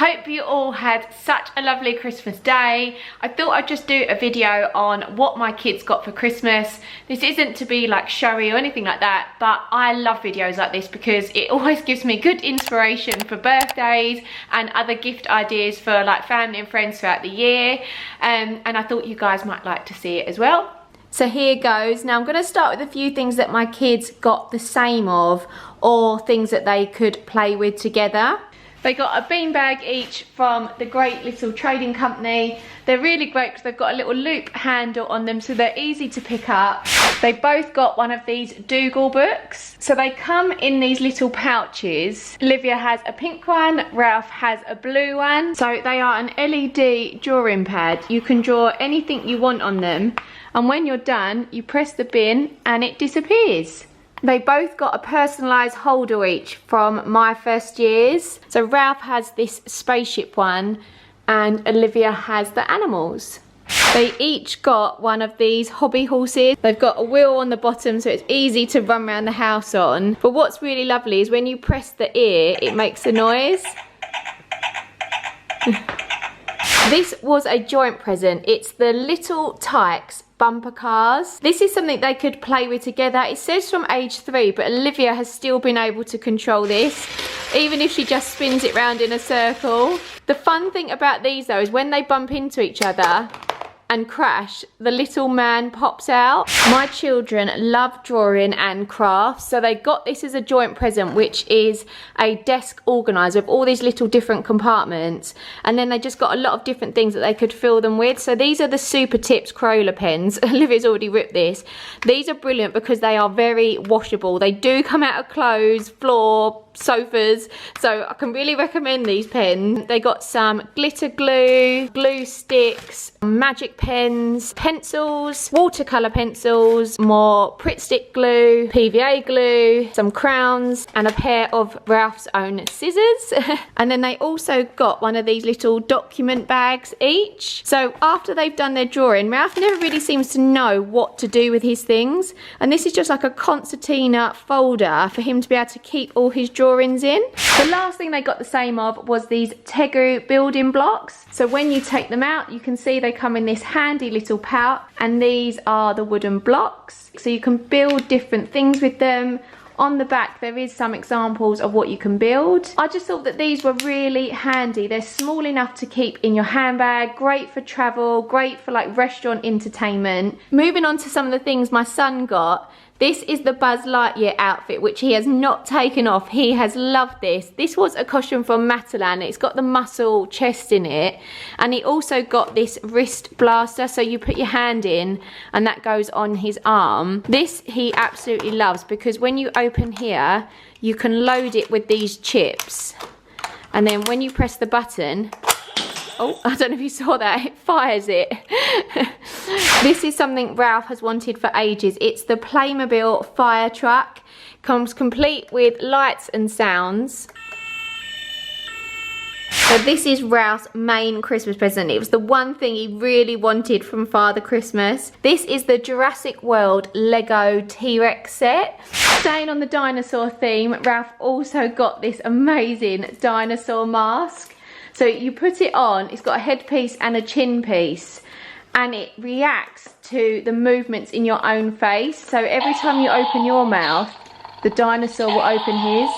Hope you all had such a lovely Christmas day. I thought I'd just do a video on what my kids got for Christmas. This isn't to be like showy or anything like that, but I love videos like this because it always gives me good inspiration for birthdays and other gift ideas for like family and friends throughout the year. And I thought you guys might like to see it as well. So here goes. Now I'm going to start with a few things that my kids got the same of, or things that they could play with together. They got a beanbag each from the Great Little Trading Company. They're really great because they've got a little loop handle on them, so they're easy to pick up. They both got one of these Dougal books. So they come in these little pouches. Olivia has a pink one, Ralph has a blue one. So they are an LED drawing pad. You can draw anything you want on them. And when you're done, you press the bin and it disappears. They both got a personalised holder each from My First Years. So Ralph has this spaceship one and Olivia has the animals. They each got one of these hobby horses. They've got a wheel on the bottom so it's easy to run around the house on. But what's really lovely is when you press the ear, it makes a noise. This was a joint present. It's the little TIKES bumper cars. This is something they could play with together. It says from age 3, but Olivia has still been able to control this, even if she just spins it round in a circle. The fun thing about these though is when they bump into each other and crash, the little man pops out. My children love drawing and crafts, so they got this as a joint present, which is a desk organiser with all these little different compartments, and then they just got a lot of different things that they could fill them with. So these are the Super Tips Crayola pens. Olivia's already ripped this. These are brilliant because they are very washable. They do come out of clothes, floor, sofas, so I can really recommend these pens. They got some glitter glue, glue sticks, magic pens, pencils, watercolour pencils, more Pritt stick glue, PVA glue, some crowns, and a pair of Ralph's own scissors. And then they also got one of these little document bags each. So after they've done their drawing, Ralph never really seems to know what to do with his things, and this is just like a concertina folder for him to be able to keep all his drawings in. The last thing they got the same of was these TEGU building blocks. So when you take them out, you can see they come in this handy little pouch, and these are the wooden blocks. So you can build different things with them. On the back there is some examples of what you can build. I just thought that these were really handy. They're small enough to keep in your handbag, great for travel, great for like restaurant entertainment. Moving on to some of the things my son got. This is the Buzz Lightyear outfit, which he has not taken off. He has loved this. This was a costume from Matalan. It's got the muscle chest in it. And he also got this wrist blaster, so you put your hand in and that goes on his arm. This he absolutely loves because when you open here, you can load it with these chips. And then when you press the button, oh, I don't know if you saw that, it fires it. This is something Ralph has wanted for ages. It's the Playmobil fire truck. Comes complete with lights and sounds. So this is Ralph's main Christmas present. It was the one thing he really wanted from Father Christmas. This is the Jurassic World Lego T-Rex set. Staying on the dinosaur theme, Ralph also got this amazing dinosaur mask. So you put it on, it's got a headpiece and a chin piece, and it reacts to the movements in your own face. So every time you open your mouth, the dinosaur will open his.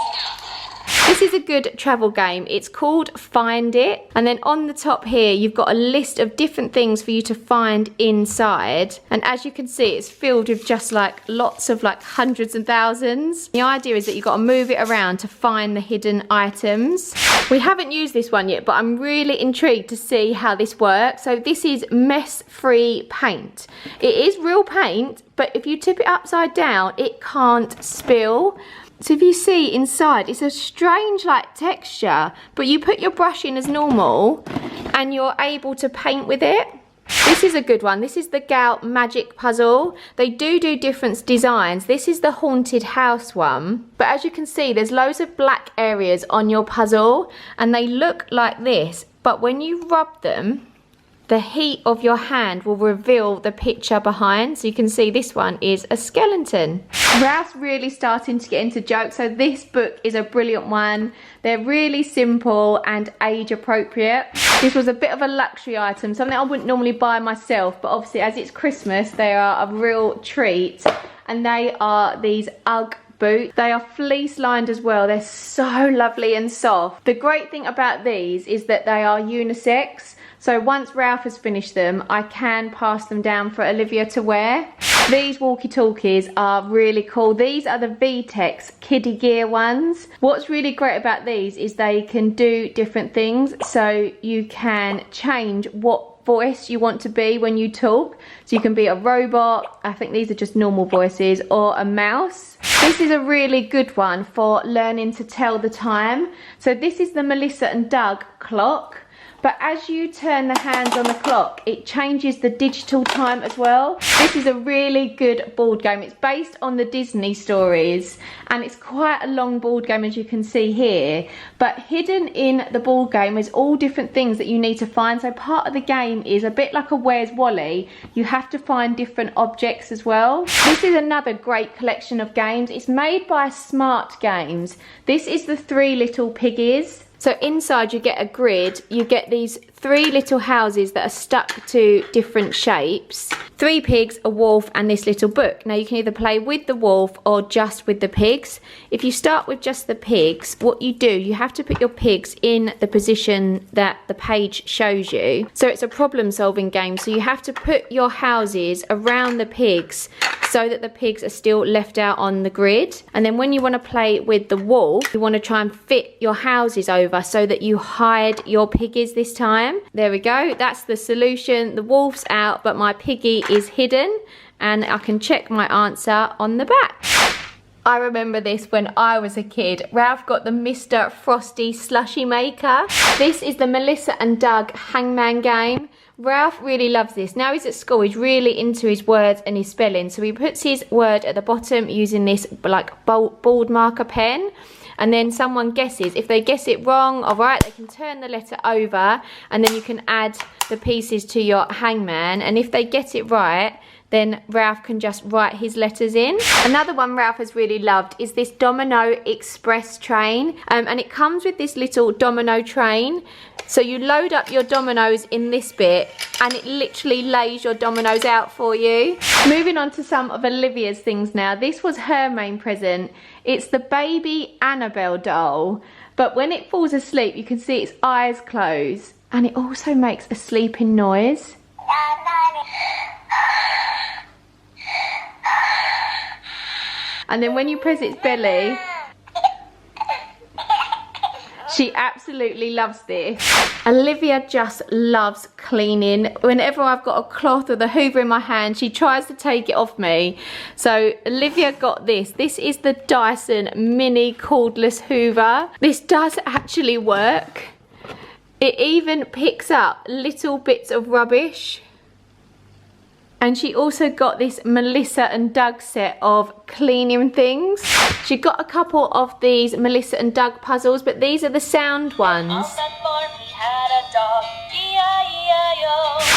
This is a good travel game. It's called Find It. And then on the top here, you've got a list of different things for you to find inside. And as you can see, it's filled with just like lots of like hundreds and thousands. The idea is that you've got to move it around to find the hidden items. We haven't used this one yet, but I'm really intrigued to see how this works. So this is mess-free paint. It is real paint, but if you tip it upside down, it can't spill. So if you see inside, it's a strange like texture, but you put your brush in as normal and you're able to paint with it. This is a good one. This is the GALT magic puzzle. They do different designs. This is the haunted house one. But as you can see, there's loads of black areas on your puzzle and they look like this. But when you rub them, the heat of your hand will reveal the picture behind. So you can see this one is a skeleton. Ralph's really starting to get into jokes, so this book is a brilliant one. They're really simple and age appropriate. This was a bit of a luxury item, something I wouldn't normally buy myself, but obviously as it's Christmas, they are a real treat. And they are these UGG boots. They are fleece lined as well. They're so lovely and soft. The great thing about these is that they are unisex. So once Ralph has finished them, I can pass them down for Olivia to wear. These walkie-talkies are really cool. These are the VTECH KIDIGEAR ones. What's really great about these is they can do different things. So you can change what voice you want to be when you talk. So you can be a robot, I think these are just normal voices, or a mouse. This is a really good one for learning to tell the time. So this is the Melissa and Doug clock. But as you turn the hands on the clock, it changes the digital time as well. This is a really good board game. It's based on the Disney stories, and it's quite a long board game as you can see here. But hidden in the board game is all different things that you need to find. So part of the game is a bit like a Where's Wally. You have to find different objects as well. This is another great collection of games. It's made by SMARTMAX. This is the 3 Little Piggies. So inside you get a grid, you get these 3 little houses that are stuck to different shapes. 3 pigs, a wolf, and this little book. Now you can either play with the wolf or just with the pigs. If you start with just the pigs, what you do, you have to put your pigs in the position that the page shows you. So it's a problem solving game. So you have to put your houses around the pigs so that the pigs are still left out on the grid. And then when you want to play with the wolf, you want to try and fit your houses over so that you hide your piggies this time. There we go, that's the solution. The wolf's out, but my piggy is hidden, and I can check my answer on the back. I remember this when I was a kid. Ralph got the Mr. Frosty slushy maker. This is the Melissa and Doug Hangman game. Ralph really loves this. Now he's at school, he's really into his words and his spelling. So he puts his word at the bottom using this like bold marker pen. And then someone guesses. If they guess it wrong, alright, they can turn the letter over and then you can add the pieces to your hangman. And if they get it right, then Ralph can just write his letters in. Another one Ralph has really loved is this Domino Express train. And it comes with this little domino train. So you load up your dominoes in this bit and it literally lays your dominoes out for you. Moving on to some of Olivia's things now. This was her main present. It's the baby Annabelle doll. But when it falls asleep, you can see its eyes close. And it also makes a sleeping noise. And then when you press its belly, she absolutely loves this. Olivia just loves cleaning. Whenever I've got a cloth or the hoover in my hand, she tries to take it off me. So Olivia got this. This is the Dyson mini cordless hoover. This does actually work. It even picks up little bits of rubbish. And she also got this Melissa and Doug set of cleaning things. She got a couple of these Melissa and Doug puzzles, but these are the sound ones.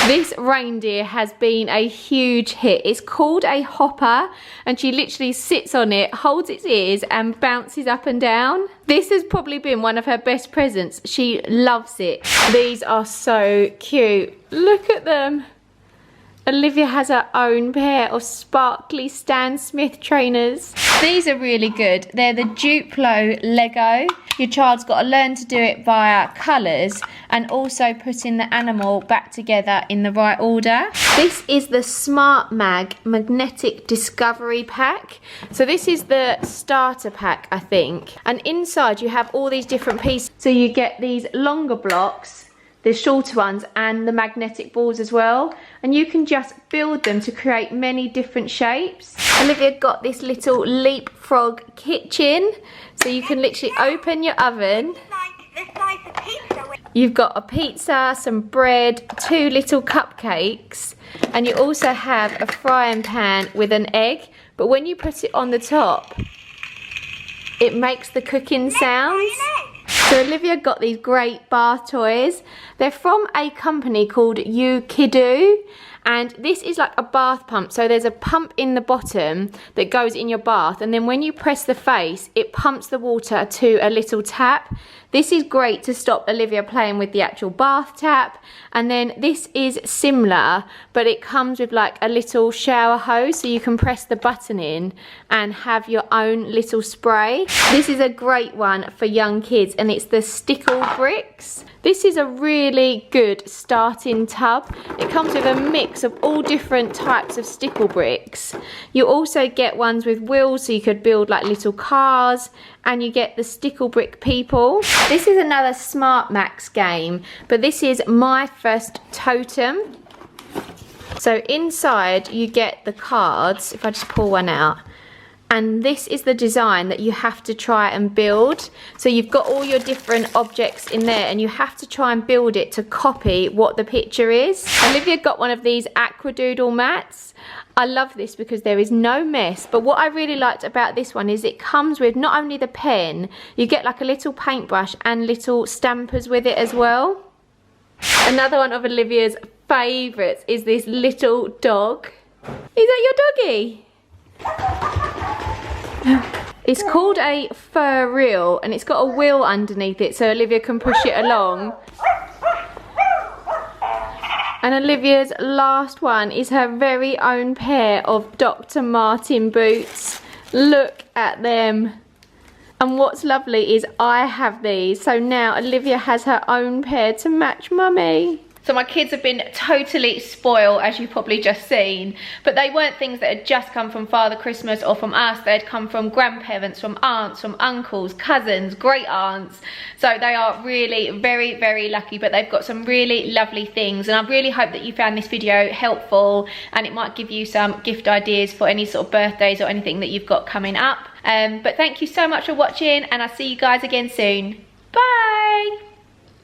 This reindeer has been a huge hit. It's called a hopper, and she literally sits on it, holds its ears, and bounces up and down. This has probably been one of her best presents. She loves it. These are so cute. Look at them. Olivia has her own pair of sparkly Stan Smith trainers. These are really good. They're the DUPLO Lego. Your child's got to learn to do it via colours and also putting the animal back together in the right order. This is the SMARTMAX Magnetic Discovery Pack. So this is the starter pack, I think. And inside you have all these different pieces. So you get these longer blocks, the shorter ones, and the magnetic balls as well, and you can just build them to create many different shapes. Olivia got this little leapfrog kitchen, so you can literally open your oven. You've got a pizza, some bread, 2 little cupcakes, and you also have a frying pan with an egg, but when you put it on the top, it makes the cooking sounds. So Olivia got these great bath toys. They're from a company called YOOKIDOO. And this is like a bath pump. So there's a pump in the bottom that goes in your bath. And then when you press the face, it pumps the water to a little tap. This is great to stop Olivia playing with the actual bath tap. And then this is similar, but it comes with like a little shower hose, so you can press the button in and have your own little spray. This is a great one for young kids, and it's the STICKLE bricks. This is a really good starting tub. It comes with a mix of all different types of STICKLE bricks. You also get ones with wheels, so you could build like little cars, and you get the STICKLE brick people. This is another SMARTMAX game, but this is My First Totem. So inside you get the cards, if I just pull one out, and this is the design that you have to try and build. So you've got all your different objects in there, and you have to try and build it to copy what the picture is. Olivia got one of these AQUADOODLE mats. I love this because there is no mess, but what I really liked about this one is it comes with not only the pen, you get like a little paintbrush and little stampers with it as well. Another one of Olivia's favourites is this little dog. Is that your doggy? It's called a fur reel, and it's got a wheel underneath it so Olivia can push it along. And Olivia's last one is her very own pair of Dr. Martin boots. Look at them. And what's lovely is I have these, so now Olivia has her own pair to match Mummy. So my kids have been totally spoiled, as you've probably just seen, but they weren't things that had just come from Father Christmas or from us. They had come from grandparents, from aunts, from uncles, cousins, great aunts. So they are really very, very lucky, but they've got some really lovely things. And I really hope that you found this video helpful, and it might give you some gift ideas for any sort of birthdays or anything that you've got coming up. But thank you so much for watching, and I'll see you guys again soon. Bye!